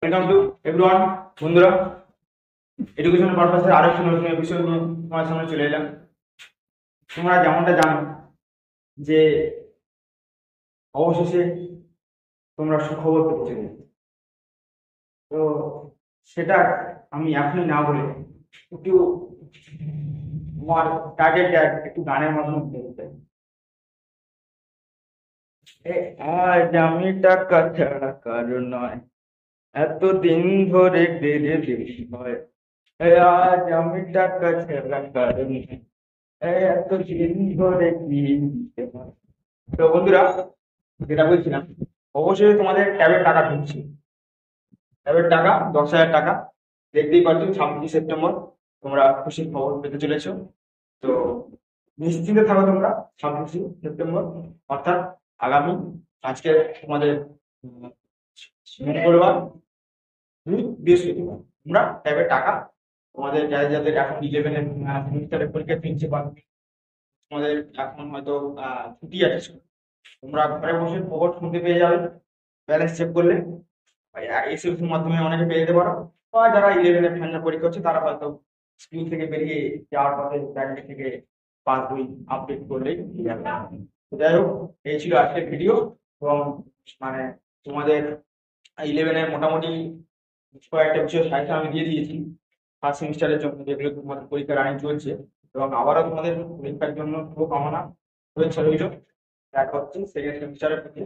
Welcome to everyone. বন্ধুরা, education পারপাসের আরো একটি নতুন এপিসোড নিয়ে তোমার সামনে চলে এলাম। তোমরা যেমনটা জানো যে অবশেষে তোমরা সুখবর পেতে চলে, তো সেটা আমি এখনই না বলে একটু আমার টার্গেটটা একটু গানের মাধ্যমে বলতে চাই। এ আজ আমি টাকা ছাড়া কারণ নয়, এতদিন ধরে দেরি দেরি হয়। এ আজ আমি টাকা ছাড়া কারণ নয়, এতদিন ধরে কি দিতে হয়। তো বন্ধুরা, যেটা বলছিলাম, অবশ্যই তোমাদের ট্যাবের টাকা ঢুকছে। ট্যাবের টাকা 10,000 টাকা, দেখতেই পাচ্ছ 26 সেপ্টেম্বর তোমরা খুশির খবর পেতে চলেছো। তো নিশ্চিন্তে থাকো তোমরা, 26 সেপ্টেম্বর অর্থাৎ আগামী আজকে তোমাদের মঙ্গলবার, বৃহস্পতিবার তোমরা ট্যাবের টাকা, তোমাদের যাদের যাদের এখন 11-এর সেমিস্টারের পরীক্ষা প্রিন্সিপাল, তোমাদের এখন হয়তো ছুটি আছে, তোমরা ঘরে বসে খবর শুনতে পেয়ে যাবে। ব্যালেন্স চেক করলে এসএমসির মাধ্যমে অনেকে পেয়ে যেতে পারো, বা যারা 11-এর ফাইনাল পরীক্ষা হচ্ছে তারা হয়তো স্কুল থেকে বেরিয়ে যাওয়ার পথে ব্যাংক থেকে পাসবই আপডেট করলেই পেয়ে যাবে। তো যাই হোক, এই ছিল আজকের ভিডিও। এবং মানে তোমাদের 11-এর মোটামুটি কয়েকটা বিষয় সাজেশন আমি দিয়ে দিয়েছি ফার্স্ট সেমিস্টারের জন্য, যেগুলো তোমাদের পরীক্ষা রানিং চলছে। এবং আবারও তোমাদের পরীক্ষার জন্য শুভকামনা রয়েছে রইল। দেখা হচ্ছে সেকেন্ড সেমিস্টারের প্রতি।